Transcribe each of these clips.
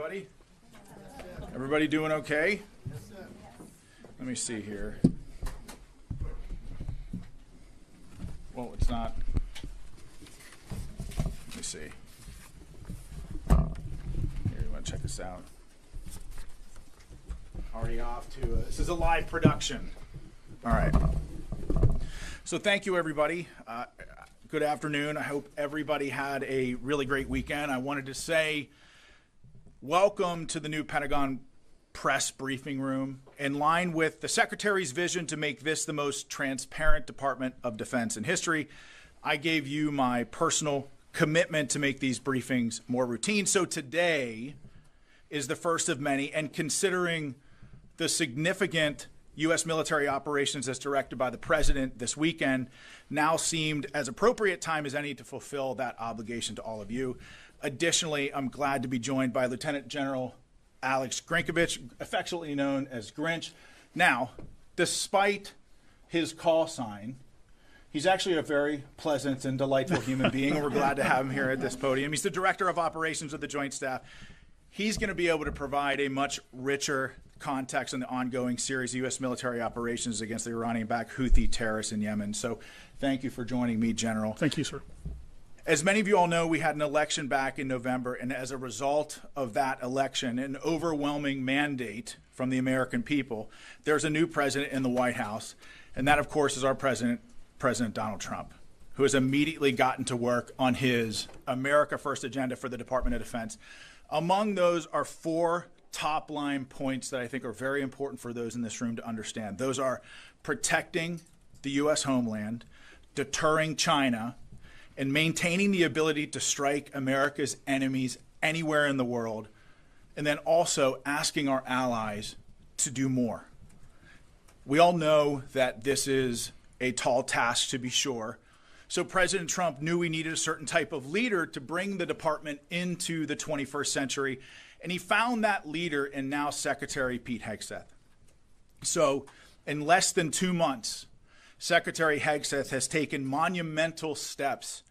everybody. Everybody doing okay? Let me see here. Well, it's not. Let me see. Here, you want to check this out? Already off to this is a live production. All right. So thank you, everybody. Good afternoon. I hope everybody had a really great weekend. I wanted to say welcome to the new Pentagon press briefing room. In line with the Secretary's vision to make this the most transparent Department of Defense in history, I gave you my personal commitment to make these briefings more routine. So today is the first of many, and considering the significant U.S. military operations as directed by the President this weekend now seemed as appropriate time as any to fulfill that obligation to all of you. Additionally, I'm glad to be joined by Lieutenant General Alex Grinkovich, affectionately known as Grinch. Now, despite his call sign, he's actually a very pleasant and delightful human being, and we're glad to have him here at this podium. He's the Director of Operations of the Joint Staff. He's going to be able to provide a much richer context on the ongoing series of U.S. military operations against the Iranian-backed Houthi terrorists in Yemen. So thank you for joining me, General. Thank you, sir. As many of you all know, we had an election back in November, and as a result of that election, an overwhelming mandate from the American people, there's a new president in the White House, and that, of course, is our president, President Donald Trump, who has immediately gotten to work on his America First agenda for the Department of Defense. Among those are four top-line points that I think are very important for those in this room to understand. Those are protecting the U.S. homeland, deterring China, and maintaining the ability to strike America's enemies anywhere in the world, and then also asking our allies to do more. We all know that this is a tall task, to be sure. So President Trump knew we needed a certain type of leader to bring the department into the 21st century, and he found that leader in now Secretary Pete Hegseth. So in less than 2 months, Secretary Hegseth has taken monumental steps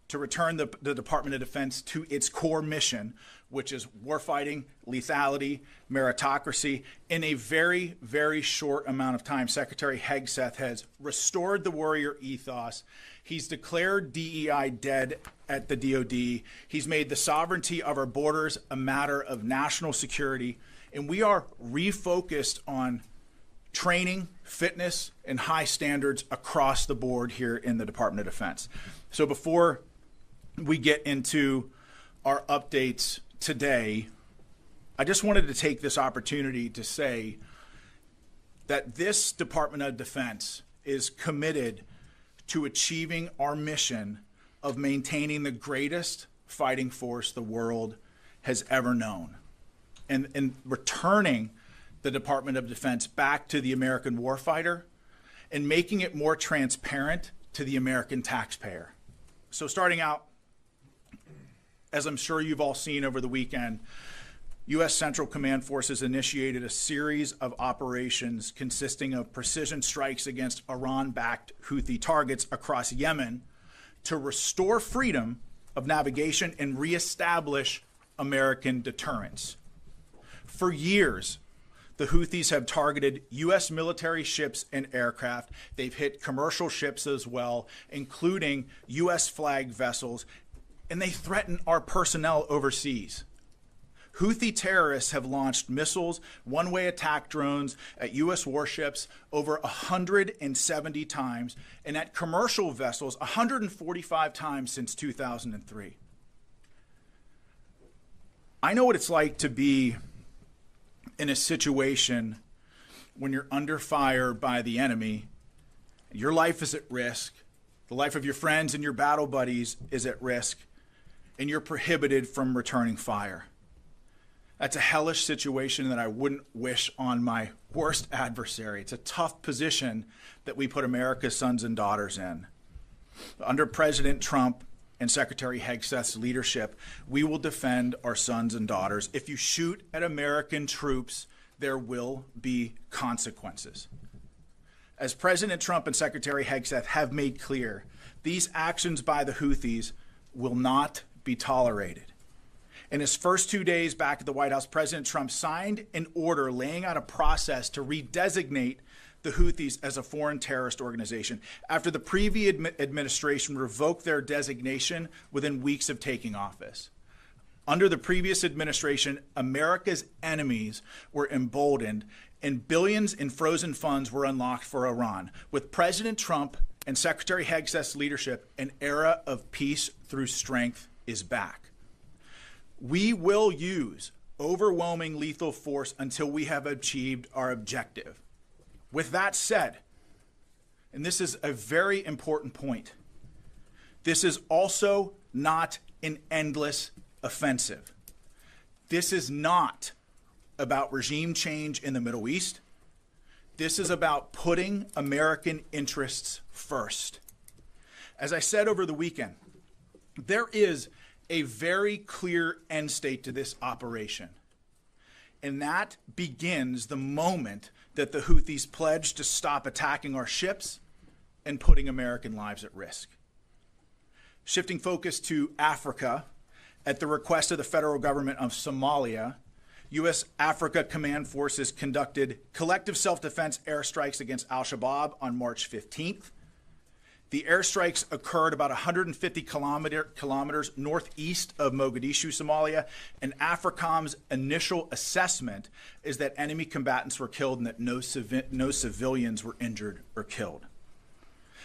to return the Department of Defense to its core mission, which is warfighting, lethality, meritocracy. In a very, very short amount of time, Secretary Hegseth has restored the warrior ethos. He's declared DEI dead at the DoD. He's made the sovereignty of our borders a matter of national security. And we are refocused on training, fitness, and high standards across the board here in the Department of Defense. So before we get into our updates today, I just wanted to take this opportunity to say that this Department of Defense is committed to achieving our mission of maintaining the greatest fighting force the world has ever known, and returning the Department of Defense back to the American warfighter and making it more transparent to the American taxpayer. So starting out, as I'm sure you've all seen over the weekend, U.S. Central Command Forces initiated a series of operations consisting of precision strikes against Iran-backed Houthi targets across Yemen to restore freedom of navigation and reestablish American deterrence. For years, the Houthis have targeted U.S. military ships and aircraft. They've hit commercial ships as well, including U.S. flagged vessels, and they threaten our personnel overseas. Houthi terrorists have launched missiles, one-way attack drones at U.S. warships over 170 times, and at commercial vessels 145 times since 2003. I know what it's like to be in a situation when you're under fire by the enemy. Your life is at risk. The life of your friends and your battle buddies is at risk, and you're prohibited from returning fire. That's a hellish situation that I wouldn't wish on my worst adversary. It's a tough position that we put America's sons and daughters in. Under President Trump and Secretary Hegseth's leadership, we will defend our sons and daughters. If you shoot at American troops, there will be consequences. As President Trump and Secretary Hegseth have made clear, these actions by the Houthis will not be tolerated. In his first 2 days back at the White House, President Trump signed an order laying out a process to redesignate the Houthis as a foreign terrorist organization after the previous administration revoked their designation within weeks of taking office. Under the previous administration, America's enemies were emboldened and billions in frozen funds were unlocked for Iran. With President Trump and Secretary Hegseth's leadership, an era of peace through strength is back. We will use overwhelming lethal force until we have achieved our objective. With that said, and this is a very important point, this is also not an endless offensive. This is not about regime change in the Middle East. This is about putting American interests first. As I said over the weekend, there is a very clear end state to this operation. And that begins the moment that the Houthis pledge to stop attacking our ships and putting American lives at risk. Shifting focus to Africa, at the request of the federal government of Somalia, U.S. Africa Command Forces conducted collective self-defense airstrikes against al-Shabaab on March 15th. The airstrikes occurred about 150 kilometers northeast of Mogadishu, Somalia, and AFRICOM's initial assessment is that enemy combatants were killed and that no civilians were injured or killed.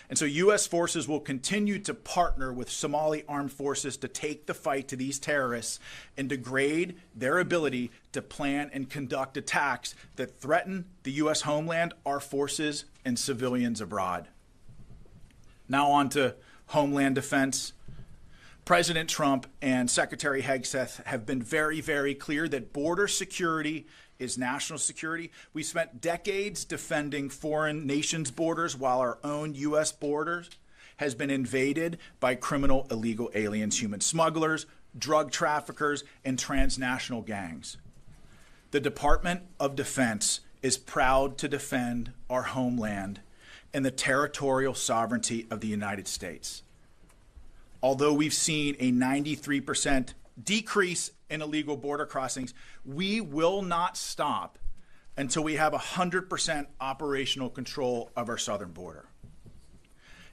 And so U.S. forces will continue to partner with Somali armed forces to take the fight to these terrorists and degrade their ability to plan and conduct attacks that threaten the U.S. homeland, our forces, and civilians abroad. Now on to Homeland Defense. President Trump and Secretary Hegseth have been very, very clear that border security is national security. We spent decades defending foreign nations' borders while our own U.S. borders has been invaded by criminal illegal aliens, human smugglers, drug traffickers, and transnational gangs. The Department of Defense is proud to defend our homeland and the territorial sovereignty of the United States. Although we've seen a 93% decrease in illegal border crossings, we will not stop until we have 100% operational control of our southern border.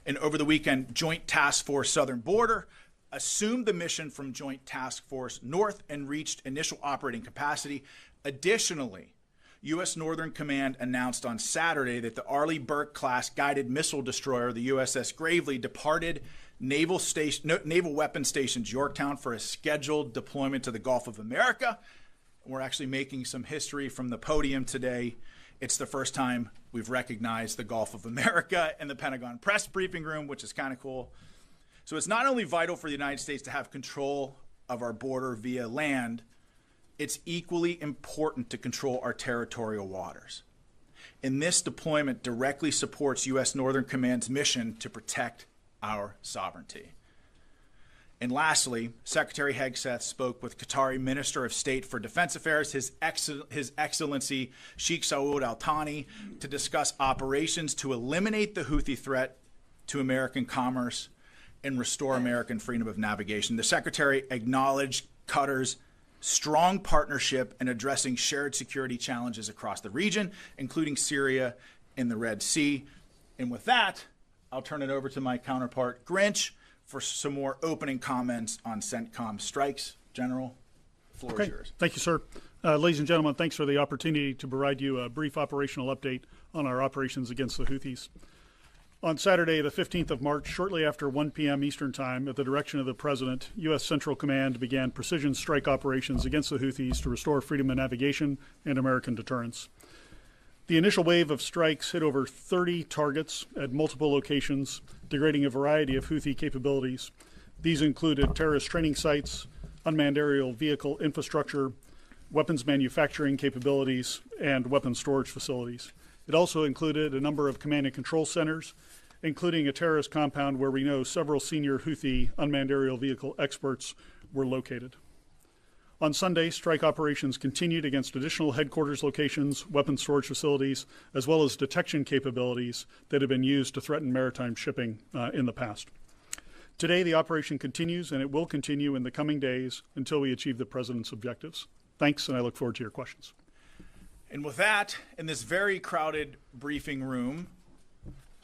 And over the weekend, Joint Task Force Southern Border assumed the mission from Joint Task Force North and reached initial operating capacity. Additionally, U.S. Northern Command announced on Saturday that the Arleigh Burke-class guided missile destroyer, the USS Gravely, departed Naval Weapons Stations Yorktown for a scheduled deployment to the Gulf of America. We're actually making some history from the podium today. It's the first time we've recognized the Gulf of America in the Pentagon press briefing room, which is kind of cool. So it's not only vital for the United States to have control of our border via land, it's equally important to control our territorial waters. And this deployment directly supports U.S. Northern Command's mission to protect our sovereignty. And lastly, Secretary Hegseth spoke with Qatari Minister of State for Defense Affairs, His Excellency Sheikh Saud Al Thani, to discuss operations to eliminate the Houthi threat to American commerce and restore American freedom of navigation. The Secretary acknowledged Qatar's strong partnership in addressing shared security challenges across the region, including Syria and the Red Sea. And with that, I'll turn it over to my counterpart, Grinch, for some more opening comments on CENTCOM strikes. General, the floor is yours. Thank you, sir. Ladies and gentlemen, thanks for the opportunity to provide you a brief operational update on our operations against the Houthis. On Saturday, the 15th of March, shortly after 1 p.m. Eastern Time, at the direction of the President, U.S. Central Command began precision strike operations against the Houthis to restore freedom of navigation and American deterrence. The initial wave of strikes hit over 30 targets at multiple locations, degrading a variety of Houthi capabilities. These included terrorist training sites, unmanned aerial vehicle infrastructure, weapons manufacturing capabilities, and weapons storage facilities. It also included a number of command and control centers, including a terrorist compound where we know several senior Houthi unmanned aerial vehicle experts were located. On Sunday, strike operations continued against additional headquarters locations, weapons storage facilities, as well as detection capabilities that have been used to threaten maritime shipping in the past. Today, the operation continues, and it will continue in the coming days until we achieve the President's objectives. Thanks, and I look forward to your questions. And with that, in this very crowded briefing room,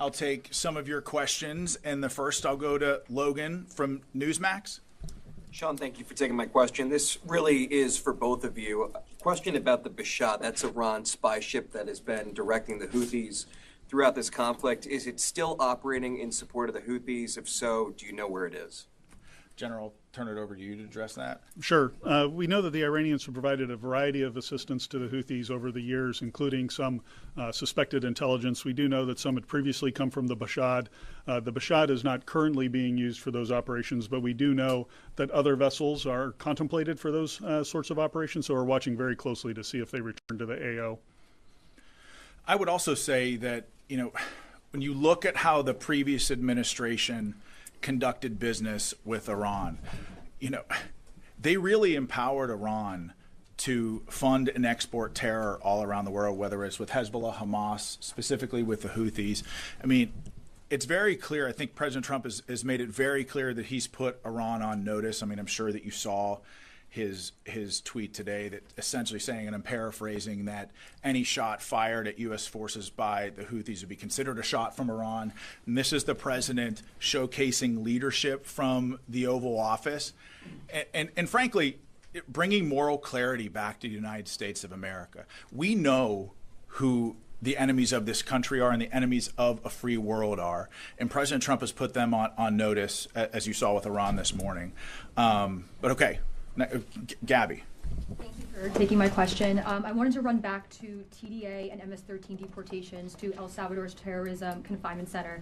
I'll take some of your questions. And the first, I'll go to Logan from Newsmax. Sean, thank you for taking my question. This really is for both of you. A question about the Bashat. That's Iran's spy ship that has been directing the Houthis throughout this conflict. Is it still operating in support of the Houthis? If so, do you know where it is? General, turn it over to you to address that. Sure. We know that the Iranians have provided a variety of assistance to the Houthis over the years, including some suspected intelligence. We do know that some had previously come from the Bashat. The Bashat is not currently being used for those operations, but we do know that other vessels are contemplated for those sorts of operations, so we're watching very closely to see if they return to the AO. I would also say that, when you look at how the previous administration conducted business with Iran, they really empowered Iran to fund and export terror all around the world, whether it's with Hezbollah, Hamas, specifically with the Houthis. I mean, it's very clear. I think President Trump has made it very clear that he's put Iran on notice. I mean, I'm sure that you saw his tweet today that essentially saying, and I'm paraphrasing, that any shot fired at U.S. forces by the Houthis would be considered a shot from Iran. And this is the president showcasing leadership from the Oval Office and frankly, bringing moral clarity back to the United States of America. We know who the enemies of this country are and the enemies of a free world are. And President Trump has put them on notice, as you saw with Iran this morning. But okay. Gabby. Thank you for taking my question. I wanted to run back to TDA and MS-13 deportations to El Salvador's terrorism confinement center.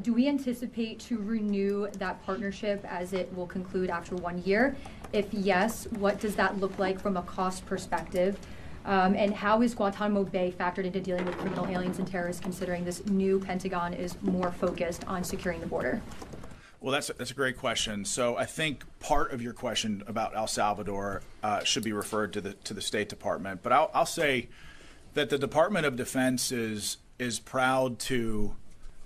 Do we anticipate to renew that partnership as it will conclude after 1 year? If yes, what does that look like from a cost perspective? And how is Guantanamo Bay factored into dealing with criminal aliens and terrorists, considering this new Pentagon is more focused on securing the border? Well, that's a great question. So I think part of your question about El Salvador should be referred to the State Department. But I'll say that the Department of Defense is proud to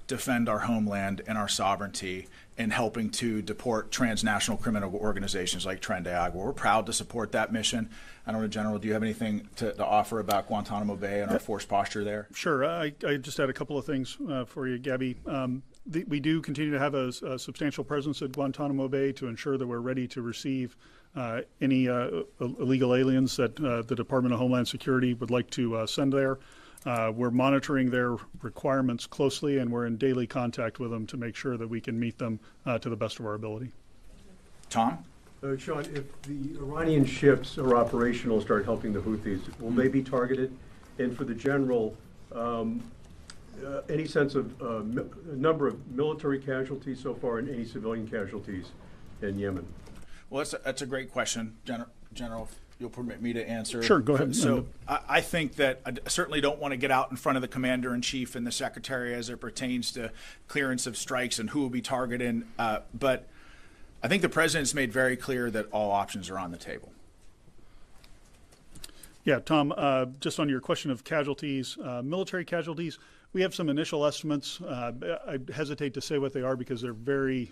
defend our homeland and our sovereignty in helping to deport transnational criminal organizations like Tren de Agua. We're proud to support that mission. I don't know, General, do you have anything to offer about Guantanamo Bay and our force posture there? Sure. I just had a couple of things for you, Gabby. We do continue to have a substantial presence at Guantanamo Bay to ensure that we're ready to receive any illegal aliens that the Department of Homeland Security would like to send there. We're monitoring their requirements closely, and we're in daily contact with them to make sure that we can meet them to the best of our ability. Tom? Sean, if the Iranian ships are operational, start helping the Houthis, will they be targeted? And for the general, any sense of number of military casualties so far and any civilian casualties in Yemen? Well, that's a great question, General, if you'll permit me to answer. Sure, go ahead. So I think that I certainly don't want to get out in front of the Commander-in-Chief and the Secretary as it pertains to clearance of strikes and who will be targeted. But I think the President's made very clear that all options are on the table. Yeah, Tom, just on your question of casualties, military casualties, we have some initial estimates. I hesitate to say what they are because they're very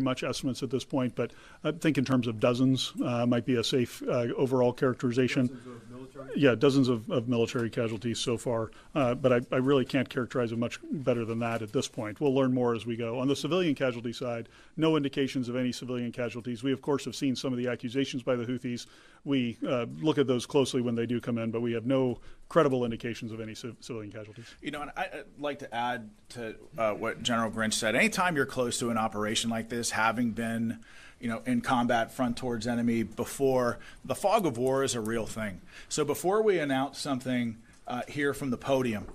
much estimates at this point, but I think in terms of dozens might be a safe overall characterization. Dozens of military? Yeah, dozens of military casualties so far, but I really can't characterize it much better than that at this point. We'll learn more as we go. On the civilian casualty side, no indications of any civilian casualties. We, of course, have seen some of the accusations by the Houthis. We look at those closely when they do come in, but we have no credible indications of any civilian casualties. And I'd like to add to what General Grinch said. Anytime you're close to an operation like this, having been in combat front towards enemy before, the fog of war is a real thing. So before we announce something here from the podium,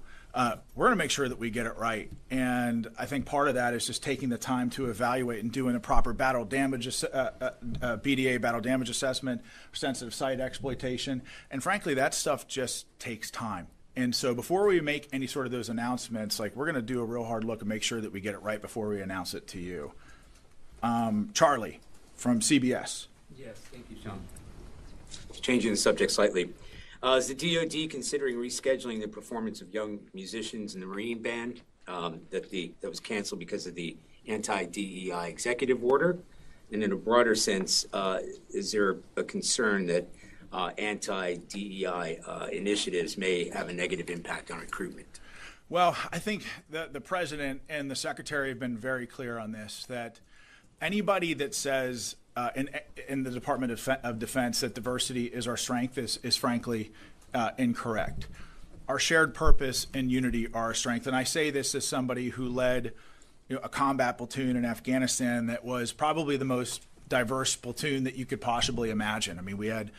we're going to make sure that we get it right. And I think part of that is just taking the time to evaluate and doing a proper battle damage, BDA battle damage assessment, sensitive site exploitation. And frankly, that stuff just takes time. And so before we make any sort of those announcements, we're going to do a real hard look and make sure that we get it right before we announce it to you. Charlie from CBS. Yes, thank you, Sean. Changing the subject slightly. Is the DoD considering rescheduling the performance of young musicians in the Marine Band that was canceled because of the anti-DEI executive order? And in a broader sense, is there a concern that anti-DEI initiatives may have a negative impact on recruitment? Well, I think the president and the secretary have been very clear on this, that anybody that says in the Department of Defense that diversity is our strength is frankly incorrect. Our shared purpose and unity are our strength. And I say this as somebody who led a combat platoon in Afghanistan that was probably the most diverse platoon that you could possibly imagine. I mean, we had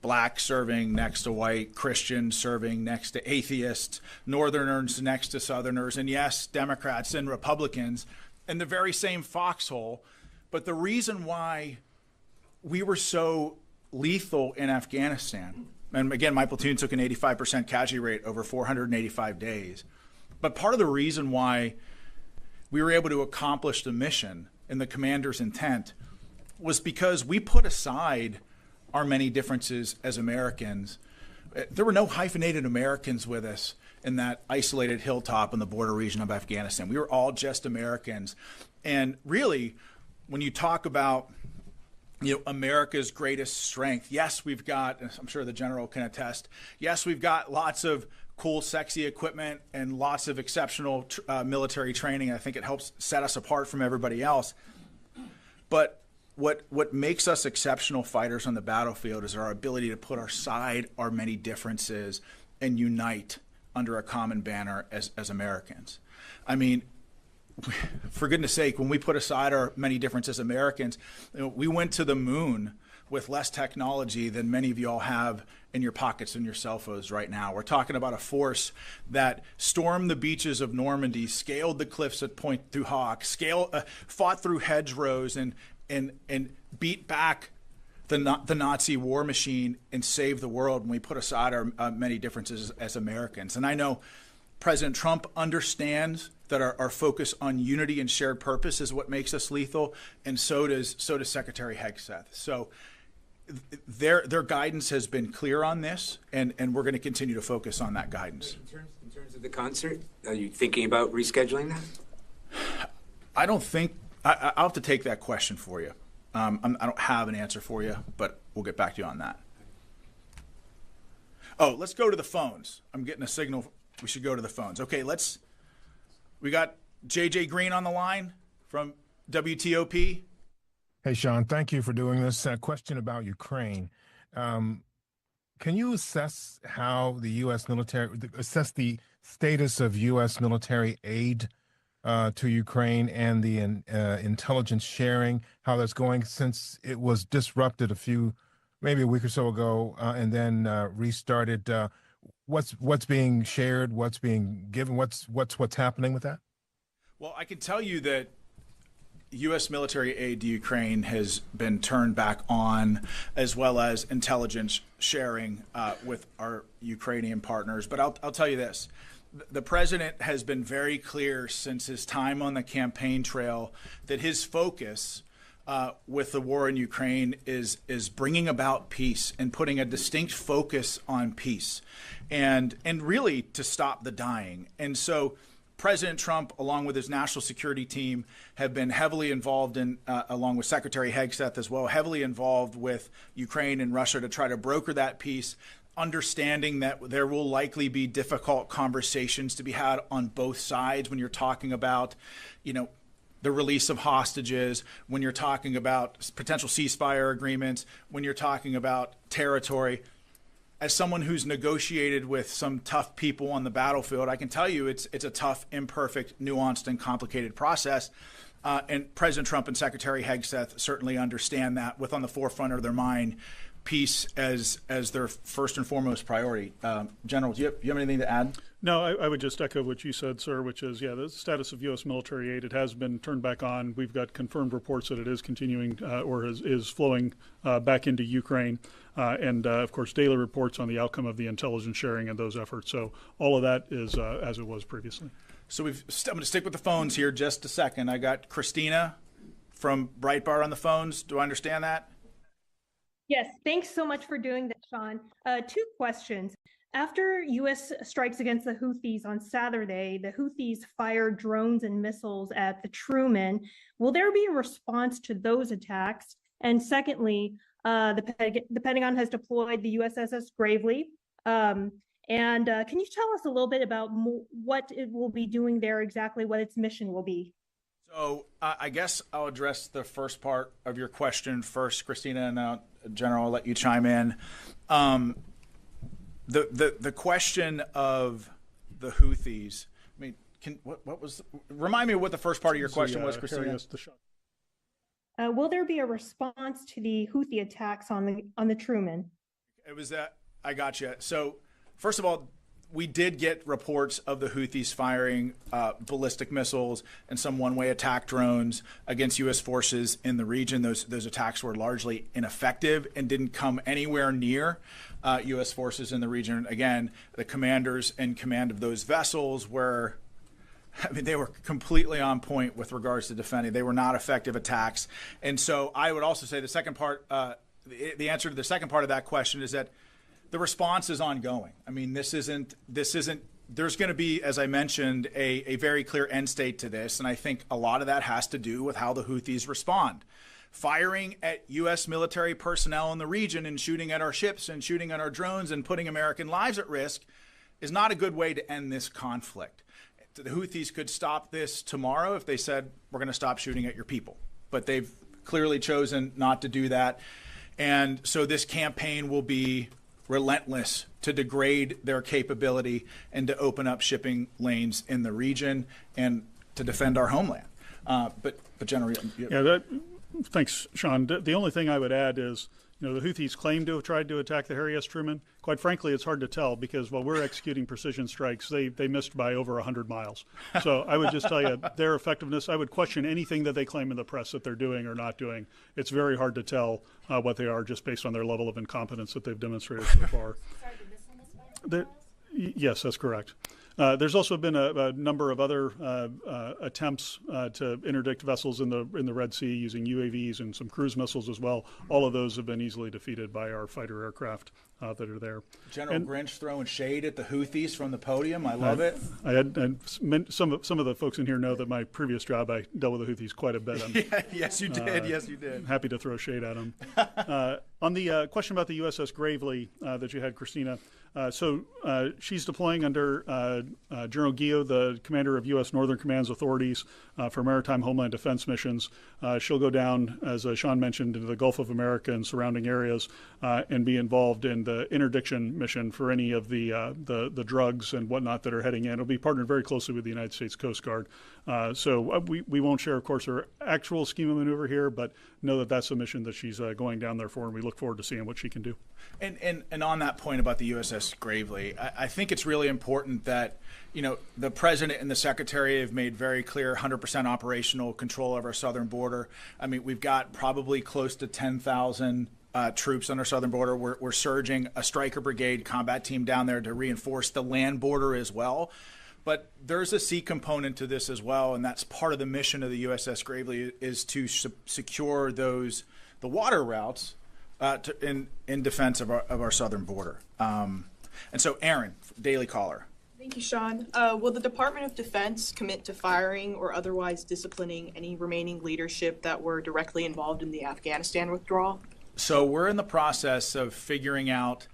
black serving next to white, Christians serving next to atheists, Northerners next to Southerners, and yes, Democrats and Republicans in the very same foxhole. But the reason why we were so lethal in Afghanistan, and again, my platoon took an 85% casualty rate over 485 days, but part of the reason why we were able to accomplish the mission and the commander's intent was because we put aside our many differences as Americans. There were no hyphenated Americans with us in that isolated hilltop in the border region of Afghanistan. We were all just Americans. And really, when you talk about America's greatest strength, yes, we've got, I'm sure the general can attest, yes, we've got lots of cool, sexy equipment and lots of exceptional military training. I think it helps set us apart from everybody else. But what makes us exceptional fighters on the battlefield is our ability to put aside our many differences and unite under a common banner as Americans. I mean, for goodness sake, when we put aside our many differences as Americans, we went to the moon with less technology than many of you all have in your pockets and your cell phones right now. We're talking about a force that stormed the beaches of Normandy, scaled the cliffs at Pointe du Hoc, fought through hedgerows and beat back the Nazi war machine and saved the world when we put aside our many differences as Americans. And I know President Trump understands that our focus on unity and shared purpose is what makes us lethal, and so does Secretary Hegseth. So their guidance has been clear on this, and we're going to continue to focus on that guidance. In terms of the concert, are you thinking about rescheduling that? I don't think I'll have to take that question for you. I don't have an answer for you, but we'll get back to you on that. Oh, let's go to the phones. I'm getting a signal. We should go to the phones. Okay, we got JJ Green on the line from WTOP. Hey, Sean, thank you for doing this. Question about Ukraine. Can you assess how the U.S. military, assess the status of U.S. military aid to Ukraine and the intelligence sharing, how that's going since it was disrupted maybe a week or so ago, and then restarted? What's being shared? What's being given? What's happening with that? Well, I can tell you that U.S. military aid to Ukraine has been turned back on, as well as intelligence sharing with our Ukrainian partners. But I'll tell you this. The president has been very clear since his time on the campaign trail that his focus with the war in Ukraine is bringing about peace and putting a distinct focus on peace and really to stop the dying. And so President Trump, along with his national security team, have been heavily involved in, along with Secretary Hegseth as well, heavily involved with Ukraine and Russia to try to broker that peace, understanding that there will likely be difficult conversations to be had on both sides when you're talking about, the release of hostages, when you're talking about potential ceasefire agreements, when you're talking about territory. As someone who's negotiated with some tough people on the battlefield, I can tell you it's a tough, imperfect, nuanced, and complicated process. And President Trump and Secretary Hegseth certainly understand that, with on the forefront of their mind peace as their first and foremost priority. General, do you have anything to add? No, I would just echo what you said, sir, which is, the status of U.S. military aid, it has been turned back on. We've got confirmed reports that it is continuing or is flowing back into Ukraine. And, of course, daily reports on the outcome of the intelligence sharing and those efforts. So all of that is as it was previously. So I'm going to stick with the phones here just a second. I got Christina from Breitbart on the phones. Do I understand that? Yes, thanks so much for doing that, Sean. Two questions. After U.S. strikes against the Houthis on Saturday, the Houthis fired drones and missiles at the Truman. Will there be a response to those attacks? And secondly, the Pentagon has deployed the USS Gravely. Can you tell us a little bit about what it will be doing there, exactly what its mission will be? So I guess I'll address the first part of your question first, Christina, and General, I'll let you chime in. The question of the Houthis. I mean, what was? Remind me what the first part of your question was, Christina. Will there be a response to the Houthi attacks on the Truman? It was that I got you. So first of all, we did get reports of the Houthis firing ballistic missiles and some one-way attack drones against U.S. forces in the region. Those attacks were largely ineffective and didn't come anywhere near U.S. forces in the region. Again, the commanders in command of those vessels were, I mean, they were completely on point with regards to defending. They were not effective attacks. And so I would also say the second part, the answer to the second part of that question is that the response is ongoing. I mean, this isn't, there's going to be, as I mentioned, a very clear end state to this. And I think a lot of that has to do with how the Houthis respond. Firing at U.S. military personnel in the region and shooting at our ships and shooting at our drones and putting American lives at risk is not a good way to end this conflict. The Houthis could stop this tomorrow if they said, we're going to stop shooting at your people. But they've clearly chosen not to do that. And so this campaign will be relentless to degrade their capability and to open up shipping lanes in the region and to defend our homeland. But General, thanks, Sean. The only thing I would add is, the Houthis claim to have tried to attack the Harry S. Truman. Quite frankly, it's hard to tell because while we're executing precision strikes, they missed by over 100 miles. So I would just tell you their effectiveness, I would question anything that they claim in the press that they're doing or not doing. It's very hard to tell what they are just based on their level of incompetence that they've demonstrated so far. Yes, that's correct. There's also been a number of other attempts to interdict vessels in the Red Sea using UAVs and some cruise missiles as well. All of those have been easily defeated by our fighter aircraft that are there. General Grinch throwing shade at the Houthis from the podium. I love it. Some of the folks in here know that my previous job I dealt with the Houthis quite a bit. Yes, you did. Yes, you did. Happy to throw shade at them. On the question about the USS Gravely that you had, Christina. So she's deploying under General Guillot, the commander of U.S. Northern Command's authorities for maritime homeland defense missions. She'll go down, as Sean mentioned, into the Gulf of America and surrounding areas and be involved in the interdiction mission for any of the drugs and whatnot that are heading in. It'll be partnered very closely with the United States Coast Guard. So we won't share, of course, her actual scheme of maneuver here, but know that that's a mission that she's going down there for, and we look forward to seeing what she can do. And on that point about the USS Gravely, I think it's really important that, the President and the Secretary have made very clear 100% operational control of our southern border. I mean, we've got probably close to 10,000 troops on our southern border. We're surging a Stryker Brigade combat team down there to reinforce the land border as well. But there's a sea component to this as well, and that's part of the mission of the USS Gravely is to secure the water routes in defense of our southern border. And so, Aaron, Daily Caller. Thank you, Sean. Will the Department of Defense commit to firing or otherwise disciplining any remaining leadership that were directly involved in the Afghanistan withdrawal? So we're in the process of figuring out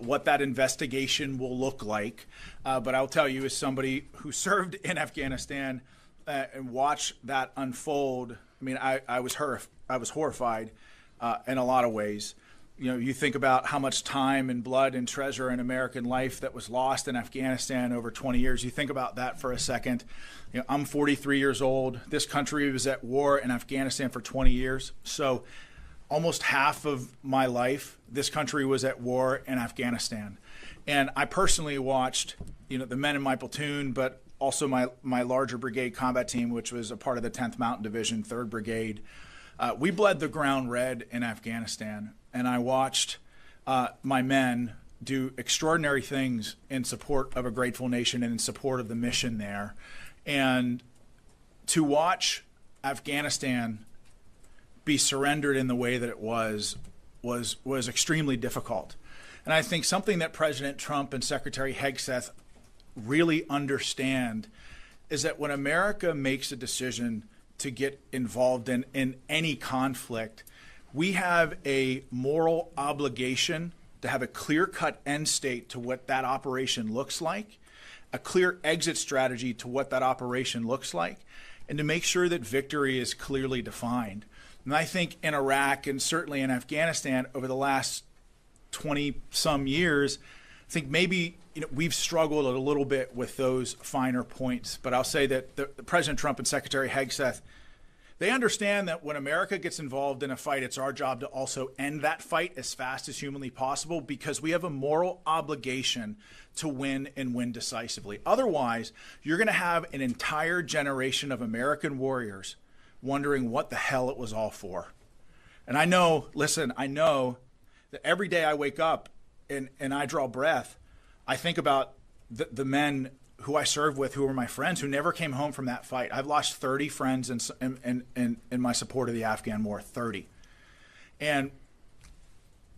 what that investigation will look like. But I'll tell you, as somebody who served in Afghanistan and watched that unfold, I mean, I was horrified in a lot of ways. You think about how much time and blood and treasure and American life that was lost in Afghanistan over 20 years. You think about that for a second. I'm 43 years old. This country was at war in Afghanistan for 20 years. So almost half of my life, this country was at war in Afghanistan. And I personally watched, the men in my platoon, but also my larger brigade combat team, which was a part of the 10th Mountain Division, 3rd Brigade. We bled the ground red in Afghanistan, and I watched my men do extraordinary things in support of a grateful nation and in support of the mission there. And to watch Afghanistan be surrendered in the way that it was extremely difficult. And I think something that President Trump and Secretary Hegseth really understand is that when America makes a decision to get involved in any conflict, we have a moral obligation to have a clear-cut end state to what that operation looks like, a clear exit strategy to what that operation looks like, and to make sure that victory is clearly defined. And I think in Iraq and certainly in Afghanistan over the last 20-some years, I think maybe we've struggled a little bit with those finer points. But I'll say that the President Trump and Secretary Hegseth, they understand that when America gets involved in a fight, it's our job to also end that fight as fast as humanly possible, because we have a moral obligation to win and win decisively. Otherwise, you're going to have an entire generation of American warriors wondering what the hell it was all for. And I know that every day I wake up and I draw breath, I think about the men who I served with, who were my friends, who never came home from that fight. I've lost 30 friends in my support of the Afghan war, 30. And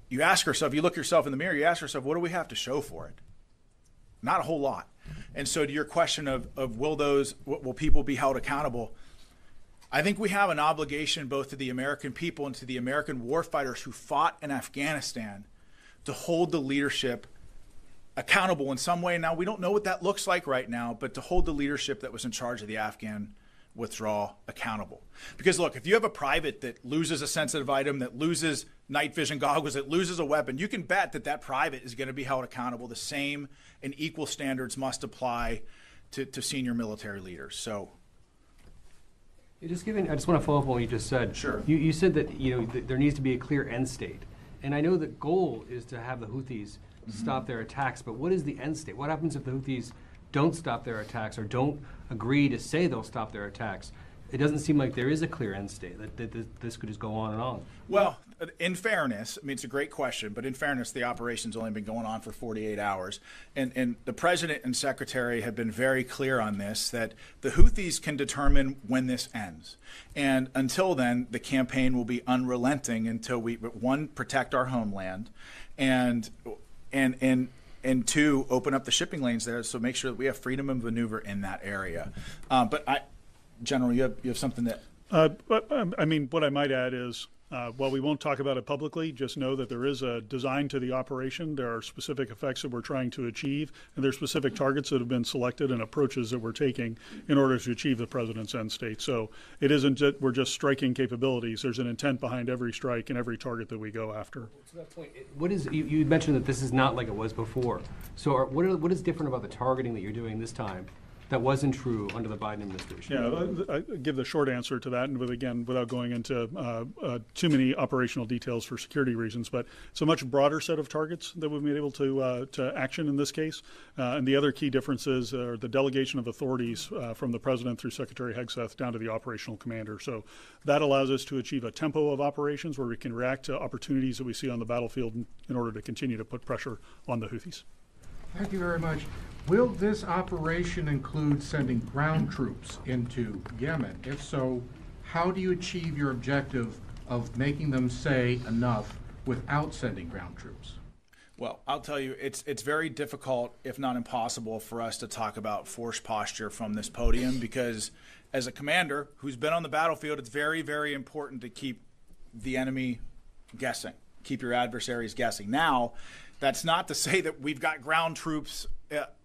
you ask yourself, you look yourself in the mirror, you ask yourself, what do we have to show for it? Not a whole lot. And so to your question of will people be held accountable? I think we have an obligation both to the American people and to the American warfighters who fought in Afghanistan to hold the leadership accountable in some way. Now, we don't know what that looks like right now, but to hold the leadership that was in charge of the Afghan withdrawal accountable. Because look, if you have a private that loses a sensitive item, that loses night vision goggles, that loses a weapon, you can bet that that private is going to be held accountable. The same and equal standards must apply to senior military leaders. So I just want to follow up on what you just said. Sure. You said that there needs to be a clear end state. And I know the goal is to have the Houthis stop their attacks, but what is the end state? What happens if the Houthis don't stop their attacks or don't agree to say they'll stop their attacks? It doesn't seem like there is a clear end state, that this could just go on and on. Well, in fairness, I mean, it's a great question, but in fairness, the operation's only been going on for 48 hours. And the president and secretary have been very clear on this, that the Houthis can determine when this ends. And until then, the campaign will be unrelenting until we, one, protect our homeland, and two, open up the shipping lanes there, so make sure that we have freedom of maneuver in that area. General, you have something that... I mean, what I might add is, while we won't talk about it publicly, just know that there is a design to the operation. There are specific effects that we're trying to achieve, and there are specific targets that have been selected and approaches that we're taking in order to achieve the president's end state. So it isn't that we're just striking capabilities. There's an intent behind every strike and every target that we go after. To that point, you mentioned that this is not like it was before. So what is different about the targeting that you're doing this time that wasn't true under the Biden administration? Yeah, I give the short answer to that, and without going into too many operational details for security reasons, but it's a much broader set of targets that we've been able to action in this case. And the other key differences are the delegation of authorities from the president through Secretary Hegseth down to the operational commander. So that allows us to achieve a tempo of operations where we can react to opportunities that we see on the battlefield in order to continue to put pressure on the Houthis. Thank you very much. Will this operation include sending ground troops into Yemen? If so, how do you achieve your objective of making them say enough without sending ground troops? Well, I'll tell you, it's very difficult, if not impossible, for us to talk about force posture from this podium, because as a commander who's been on the battlefield, it's very, very important to keep the enemy guessing, keep your adversaries guessing. Now, that's not to say that we've got ground troops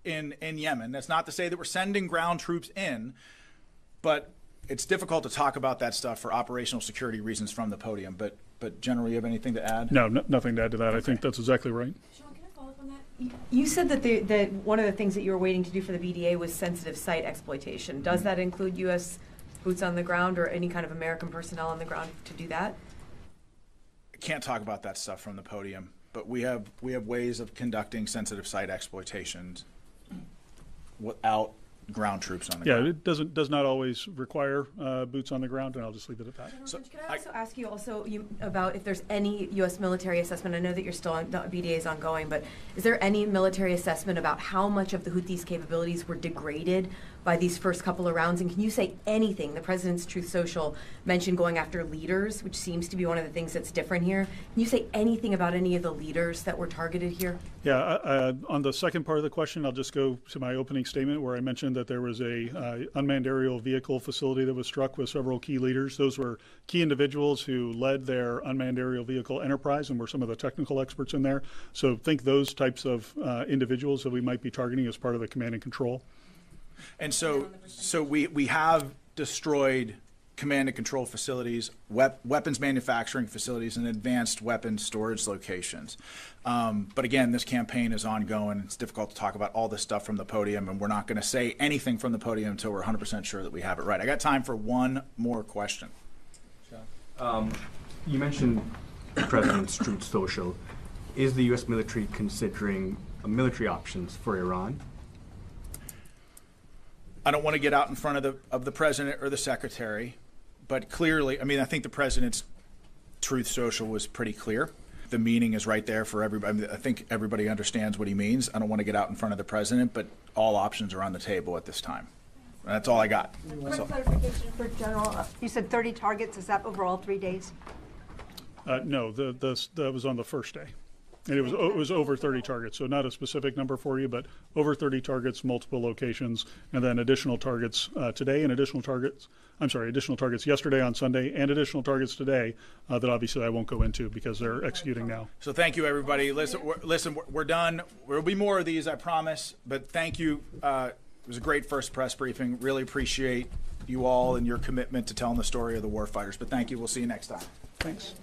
in Yemen. That's not to say that we're sending ground troops in, but it's difficult to talk about that stuff for operational security reasons from the podium. But General, you have anything to add? No, nothing to add to that. Okay. I think that's exactly right. Sean, can I follow up on that? You said that one of the things that you were waiting to do for the BDA was sensitive site exploitation. Does that include U.S. boots on the ground or any kind of American personnel on the ground to do that? I can't talk about that stuff from the podium. But we have ways of conducting sensitive site exploitations without ground troops on the ground. Yeah, it does not always require boots on the ground, and I'll just leave it at that. So can I also ask you about if there's any U.S. military assessment? I know that you're still on, the BDA is ongoing, but is there any military assessment about how much of the Houthis' capabilities were degraded by these first couple of rounds? And can you say anything? The President's Truth Social mentioned going after leaders, which seems to be one of the things that's different here. Can you say anything about any of the leaders that were targeted here? Yeah, on the second part of the question, I'll just go to my opening statement where I mentioned that there was a unmanned aerial vehicle facility that was struck with several key leaders. Those were key individuals who led their unmanned aerial vehicle enterprise and were some of the technical experts in there. So think those types of individuals that we might be targeting as part of the command and control. And so we have destroyed command and control facilities, weapons manufacturing facilities, and advanced weapons storage locations. But again, this campaign is ongoing. It's difficult to talk about all this stuff from the podium, and we're not going to say anything from the podium until we're 100% sure that we have it right. I got time for one more question. You mentioned the President's Truth Social. Is the U.S. military considering military options for Iran? I don't want to get out in front of the president or the secretary, but clearly, I mean, I think the president's Truth Social was pretty clear. The meaning is right there for everybody. I mean, I think everybody understands what he means. I don't want to get out in front of the president, but all options are on the table at this time. And that's all I got. Point of clarification for General. You said 30 targets. Is that over all 3 days? No, that was on the first day. And it was over 30 targets, so not a specific number for you, but over 30 targets, multiple locations, and then additional targets today and additional targets yesterday on Sunday and additional targets today that obviously I won't go into because they're executing now. So thank you, everybody. Listen, we're done. There will be more of these, I promise, but thank you. It was a great first press briefing. Really appreciate you all and your commitment to telling the story of the warfighters, but thank you. We'll see you next time. Thanks.